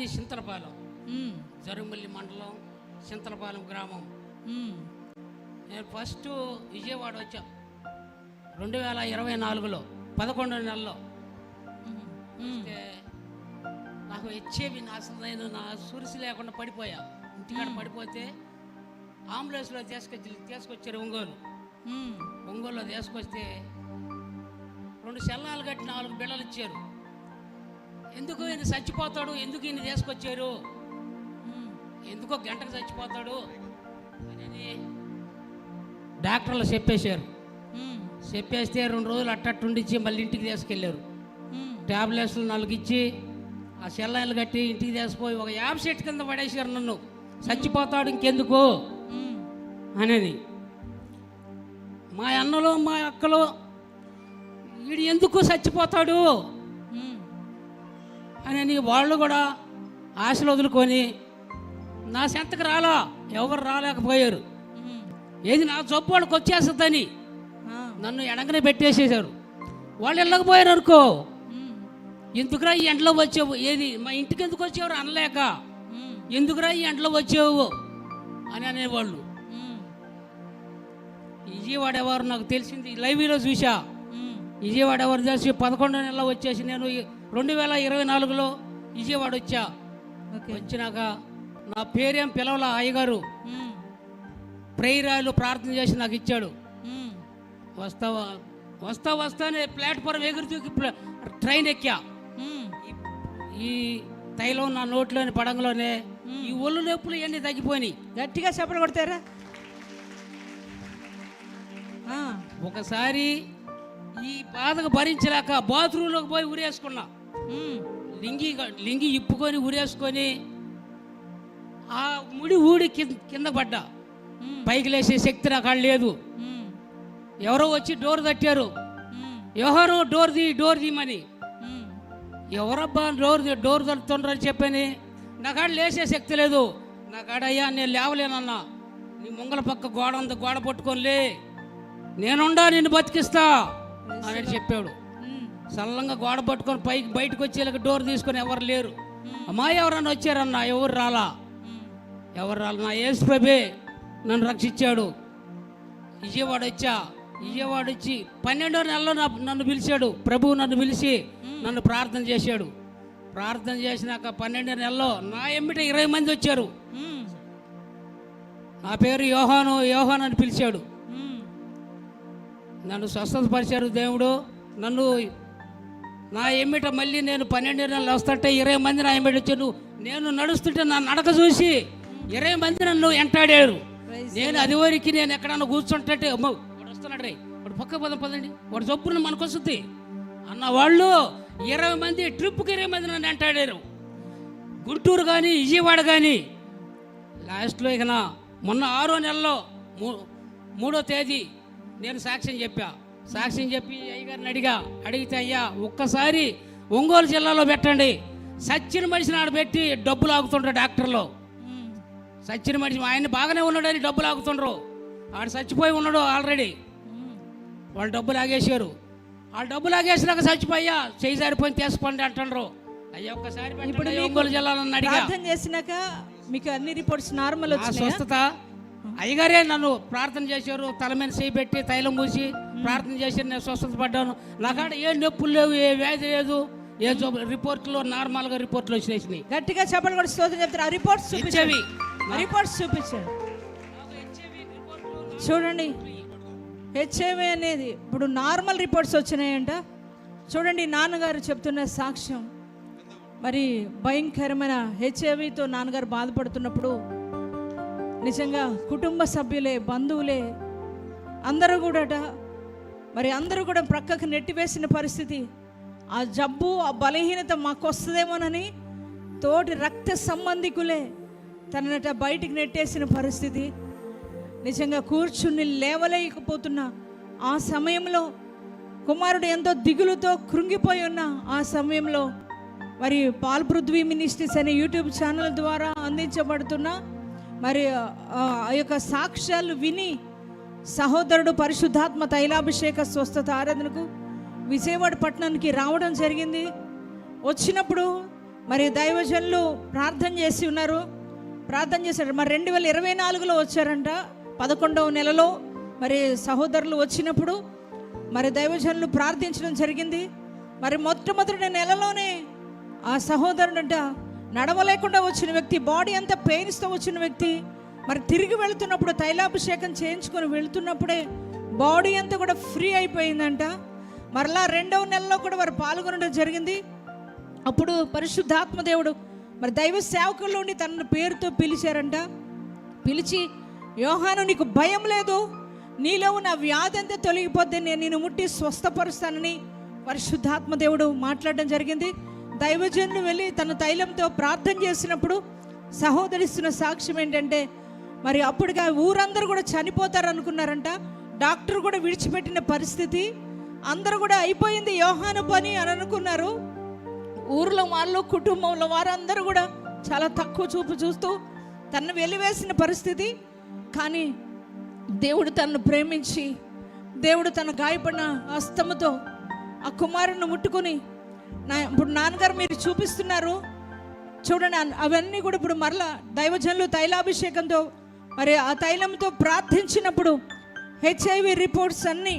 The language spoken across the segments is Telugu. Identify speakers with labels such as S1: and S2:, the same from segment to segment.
S1: మాది చింతలపాలెం, జరుగుమల్లి మండలం, చింతలపాలెం గ్రామం. నేను ఫస్ట్ విజయవాడ వచ్చా 2024లో 11వ నెలలో. నాకు హెచ్ఐవి నేను నా సురిసి లేకుండా పడిపోయా. ఇంటికాడ పడిపోతే అంబులెన్స్లో తీసుకొచ్చారు ఒంగోలులో తీసుకొస్తే 2 సెల్లాలు కట్టి 4 బిళ్ళలు ఇచ్చారు. ఎందుకు ఈయన చచ్చిపోతాడు, ఎందుకు ఈయన తీసుకొచ్చారు, ఎందుకో గంటకు చచ్చిపోతాడు అని డాక్టర్లు చెప్పేశారు. చెప్పేస్తే 2 రోజులు అట్టట్టుండిచ్చి మళ్ళీ ఇంటికి తీసుకెళ్ళారు. ట్యాబ్లెట్స్లు 4 ఇచ్చి ఆ సెల్లాయిలు కట్టి ఇంటికి తీసుకుపోయి ఒక 50 చెట్టు కింద పడేసారు. నన్ను చచ్చిపోతాడు ఇంకెందుకు అనేది. మా అన్నలు మా అక్కలు వీడు ఎందుకు చచ్చిపోతాడు అని వాళ్ళు కూడా ఆశలు వదులుకొని నా సెంతకు రాలా, ఎవరు రాలేకపోయారు. ఏది నా జబ్బు వాళ్ళకి వచ్చేస్తుందని నన్ను ఎడంగానే పెట్టేసేసారు. వాళ్ళు వెళ్ళకపోయారు అనుకో, ఎందుకురా ఈ ఎండలో వచ్చావు, ఏది మా ఇంటికి ఎందుకు వచ్చేవారు అనలేక ఎందుకురా ఈ ఎండలో వచ్చావు అని అనేవాళ్ళు. విజయవాడ ఎవరు నాకు తెలిసింది లైవ్లో చూసా. విజయవాడ ఎవరు తెలిసి 11వ నెలలో వచ్చేసి నేను 2024లో విజయవాడ వచ్చా. వచ్చినాక నా పేరేం పిలవల అయ్యగారు ప్రేయరాలు ప్రార్థన చేసి నాకు ఇచ్చాడు. వస్తానే ప్లాట్ఫారం ఎగురుతూకి ట్రైన్ ఎక్కా. ఈ తైలం నా నోట్లోని పడంగలోనే ఈ ఒళ్ళు నొప్పులు ఇవన్నీ తగ్గిపోయినాయి.
S2: గట్టిగా చెప్పలు కొడతారా?
S1: ఒకసారి ఈ బాధకు భరించలేక బాత్రూంలోకి పోయి ఉరేసుకున్నా. లింగి ఇప్పుకొని ఉరేసుకొని ఆ ముడి ఊడి కింద పడ్డా. పైకి లేసే శక్తి నాకు లేదు. ఎవరో వచ్చి డోర్ తట్టారు. ఎవరో డోర్ తీయమని. ఎవరబ్బా డోర్ తడుతుండ్రని చెప్పని నాకాడ లేసే శక్తి లేదు. నాకాడ అయ్యా నేను లేవలేనన్నా, నీ ముంగల పక్క గోడ ఉంది, గోడ పట్టుకోనిలే, నేనుండా నిన్ను బతికిస్తా అని చెప్పాడు. సల్లంగా గోడ పట్టుకొని బయటకు వచ్చేలాగా డోర్ తీసుకొని ఎవరు లేరు. అమ్మా ఎవరన్నా వచ్చారన్నా, ఎవరు రాలా. నా యేసు ప్రభే నన్ను రక్షించాడు. విజయవాడ వచ్చి 12వ నెలలో నన్ను పిలిచాడు. ప్రభువు నన్ను పిలిచి నన్ను ప్రార్థన చేశాడు. ప్రార్థన చేసినాక 12వ నెలలో నా ఎమ్మిట 20 మంది వచ్చారు. నా పేరు యోహాను అని పిలిచాడు. నన్ను స్వస్థతపరిచారు దేవుడు. నన్ను నా ఎమ్మిట మళ్ళీ నేను 12వ నెలలో వస్తుంటే 20 మంది నా ఎమ్మిట వచ్చారు. నేను నడుస్తుంటే నా నడక చూసి 20 మంది నన్ను వెంటాడారు. నేను అది వరకు నేను ఎక్కడన్నా కూర్చుంటే అమ్మో వాడు వస్తున్నాడు రే, వాడు పక్క పదండి, వాడు చొప్పున మనకు వస్తుంది అన్న వాళ్ళు 20 మంది ట్రిప్కి 20 మంది నన్ను వెంటాడారు. గుంటూరు కానీ విజయవాడ కానీ. లాస్ట్లో ఇక మొన్న 6వ నెలలో 3వ తేదీ నేను సాక్ష్యం చెప్పి అయ్యగారిని అడిగితే అయ్యా ఒక్కసారి ఒంగోలు జిల్లాలో పెట్టండి, సచ్చిన మనిషిని ఆడ పెట్టి డబ్బులు ఆగుతుండ్రు డాక్టర్లు. సచ్చిన మనిషి ఆయన బాగానే ఉన్నాడని డబ్బులు ఆగుతుండ్రు. ఆడు చచ్చిపోయి ఉన్నాడు ఆల్రెడీ. వాళ్ళు డబ్బులు ఆగేసారు. వాళ్ళు డబ్బులు ఆగేసినాక చచ్చిపోయా చేయి జారిపోయి తీసుకోండి అంటుండ్రు. అయ్యా ఒక్కసారి ఒంగోలు జిల్లాలో
S2: ప్రార్థన చేసినాక మీకు అన్ని రిపోర్ట్స్ నార్మల్
S1: స్వస్థత. అయ్యగారే నన్ను ప్రార్థన చేశారు, తల మీద చేయి పెట్టి తైలం పూసి ప్రార్థన చేసి నేను స్వస్థత పడ్డాను. నాకాడ ఏ నొప్పులు లేవు, ఏ వ్యాధి లేదు, ఏ రిపోర్ట్లో నార్మల్గా రిపోర్ట్లు వచ్చినాయి.
S2: గట్టిగా చెప్పలు కూడా స్తోత్రం చెప్తారు. ఆ రిపోర్ట్స్ చూపించారు. చూడండి, హెచ్ఐవి అనేది ఇప్పుడు నార్మల్ రిపోర్ట్స్ వచ్చినాయంట. చూడండి, నాన్నగారు చెప్తున్న సాక్ష్యం. మరి భయంకరమైన హెచ్ఐవితో నాన్నగారు బాధపడుతున్నప్పుడు నిజంగా కుటుంబ సభ్యులే, బంధువులే అందరూ కూడా ప్రక్కకు నెట్టివేసిన పరిస్థితి. ఆ జబ్బు, ఆ బలహీనత మాకు వస్తుందేమోనని తోటి రక్త సంబంధికులే తననట బయటికి నెట్టేసిన పరిస్థితి. నిజంగా కూర్చుని లేవలేకపోతున్న ఆ సమయంలో కుమారుడు ఎంతో దిగులుతో కృంగిపోయి ఉన్న ఆ సమయంలో మరి పాల్పృథ్వీ మినిస్ట్రీస్ అనే యూట్యూబ్ ఛానల్ ద్వారా అందించబడుతున్న మరి ఆ యొక్క సాక్ష్యాలు విని సహోదరుడు పరిశుద్ధాత్మ తైలాభిషేక స్వస్థత ఆరాధనకు విజయవాడ పట్టణానికి రావడం జరిగింది. వచ్చినప్పుడు మరి దైవజనులు ప్రార్థన చేసి ఉన్నారు, ప్రార్థన చేశారు. మరి 2024లో వచ్చారంట, 11వ నెలలో మరి సహోదరులు వచ్చినప్పుడు మరి దైవజనులు ప్రార్థించడం జరిగింది. మరి మొట్టమొదటి నెలలోనే ఆ సహోదరుడంట నడవలేకుండా వచ్చిన వ్యక్తి, బాడీ అంతా పెయిన్స్తో వచ్చిన వ్యక్తి, మరి తిరిగి వెళుతున్నప్పుడు తైలాభిషేకం చేయించుకొని వెళుతున్నప్పుడే బాడీ అంతా కూడా ఫ్రీ అయిపోయిందంట. మరలా 2వ నెలలో కూడా వారు పాల్గొనడం జరిగింది. అప్పుడు పరిశుద్ధాత్మ దేవుడు మరి దైవ సేవకుల్లో ఉండి తన పేరుతో పిలిచారంట. పిలిచి, యోహాను నీకు భయం లేదు, నీలో ఉన్న వ్యాధి అంతా తొలగిపోతే నేను నిన్ను ముట్టి స్వస్థపరుస్తానని పరిశుద్ధాత్మ దేవుడు మాట్లాడడం జరిగింది. దైవజనులు వెళ్ళి తన తైలంతో ప్రార్థన చేసినప్పుడు సహోదరిస్తున్న సాక్ష్యం ఏంటంటే, మరి అప్పటిగా ఊరందరూ కూడా చనిపోతారు అనుకున్నారంట. డాక్టర్ కూడా విడిచిపెట్టిన పరిస్థితి, అందరూ కూడా అయిపోయింది యోహాను పని అని అనుకున్నారు. ఊర్లో వాళ్ళు, కుటుంబంలో వారందరూ కూడా చాలా తక్కువ చూపు చూస్తూ తనను వెలివేసిన పరిస్థితి. కానీ దేవుడు తనను ప్రేమించి, దేవుడు తన గాయపడిన హస్తముతో ఆ కుమారుని ముట్టుకొని, ఇప్పుడు నాన్నగారు మీరు చూపిస్తున్నారు చూడండి, అవన్నీ కూడా ఇప్పుడు మరలా దైవజనులు తైలాభిషేకంతో మరి ఆ తైలంతో ప్రార్థించినప్పుడు HIV రిపోర్ట్స్ అన్నీ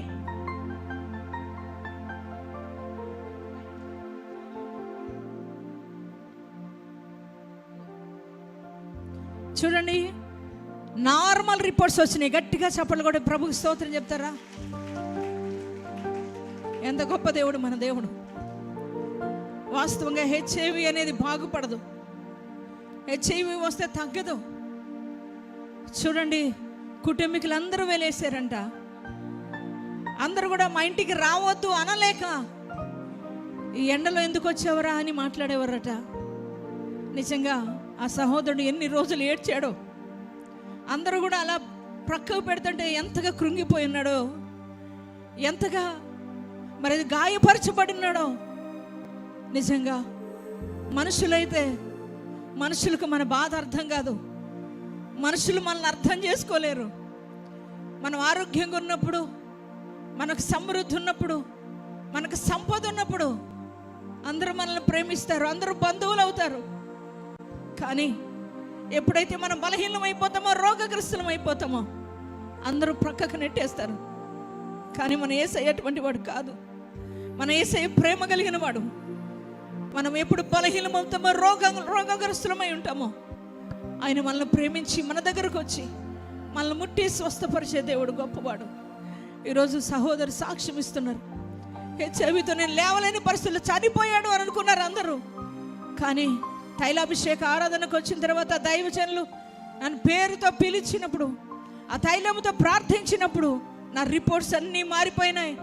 S2: చూడండి, నార్మల్ రిపోర్ట్స్ వచ్చినాయి. గట్టిగా చప్పట్లు కూడా ప్రభుకి స్తోత్రం చెప్తారా? ఎంత గొప్ప దేవుడు మన దేవుడు. వాస్తవంగా HIV అనేది బాగుపడదు, HIV వస్తే తగ్గదు. చూడండి, కుటుంబీకులందరూ వెళ్ళేసారంట. అందరూ కూడా మా ఇంటికి రావద్దు అనలేక, ఈ ఎండలో ఎందుకు వచ్చేవరా అని మాట్లాడేవారట. నిజంగా ఆ సహోదరుడు ఎన్ని రోజులు ఏడ్చాడో, అందరూ కూడా అలా ప్రక్కకు పెడుతుంటే ఎంతగా కృంగిపోయి ఉన్నాడో, ఎంతగా మరి గాయపరచబడినాడో. నిజంగా మనుషులైతే మనుషులకు మన బాధ అర్థం కాదు, మనుషులు మనల్ని అర్థం చేసుకోలేరు. మనం ఆరోగ్యంగా ఉన్నప్పుడు, మనకు సమృద్ధి ఉన్నప్పుడు, మనకు సంపద ఉన్నప్పుడు అందరూ మనల్ని ప్రేమిస్తారు, అందరూ బంధువులు అవుతారు. కానీ ఎప్పుడైతే మనం బలహీనం అయిపోతామో, రోగగ్రస్తులం అయిపోతామో అందరూ ప్రక్కకు నెట్టేస్తారు. కానీ మన యేసయ్య అటువంటి వాడు కాదు. మన యేసయ్య ప్రేమ కలిగిన వాడు. మనం ఎప్పుడు బలహీనం అవుతామో, రోగగ్రస్తులమై ఉంటామో, ఆయన మనల్ని ప్రేమించి మన దగ్గరకు వచ్చి మనల్ని ముట్టి స్వస్థపరిచే దేవుడు గొప్పవాడు. ఈరోజు సహోదరు సాక్ష్యం ఇస్తున్నారు, HIVతో నేను లేవలేని పరిస్థితుల్లో చనిపోయాడు అని అనుకున్నారు అందరూ. కానీ తైలాభిషేక ఆరాధనకు వచ్చిన తర్వాత దైవజనులు నన్ను పేరుతో పిలిచినప్పుడు, ఆ తైలముతో ప్రార్థించినప్పుడు నా రిపోర్ట్స్ అన్నీ మారిపోయినాయి.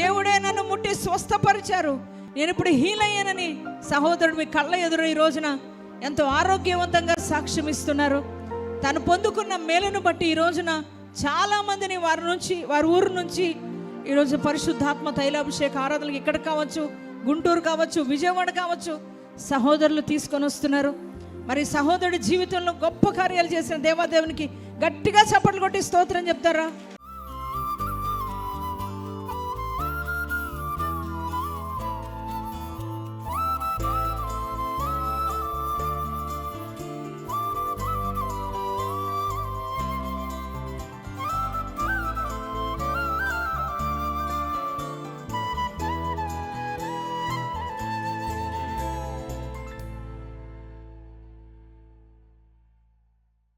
S2: దేవుడే నన్ను ముట్టి స్వస్థపరిచారు, నేను ఇప్పుడు హీల్ అయ్యానని సహోదరుడు మీ కళ్ళ ఎదురు ఈ రోజున ఎంతో ఆరోగ్యవంతంగా సాక్ష్యం ఇస్తున్నారు. తను పొందుకున్న మేలును బట్టి ఈ రోజున చాలామందిని వారి ఊరు నుంచి ఈరోజు పరిశుద్ధాత్మ తైలాభిషేక ఆరాధనలకు ఇక్కడ కావచ్చు, గుంటూరు కావచ్చు, విజయవాడ కావచ్చు, సహోదరులు తీసుకొని వస్తున్నారు. మరి సహోదరుడి జీవితంలో గొప్ప కార్యాలు చేసిన దేవాదేవునికి గట్టిగా చప్పట్లు కొట్టి స్తోత్రం చెప్తారా?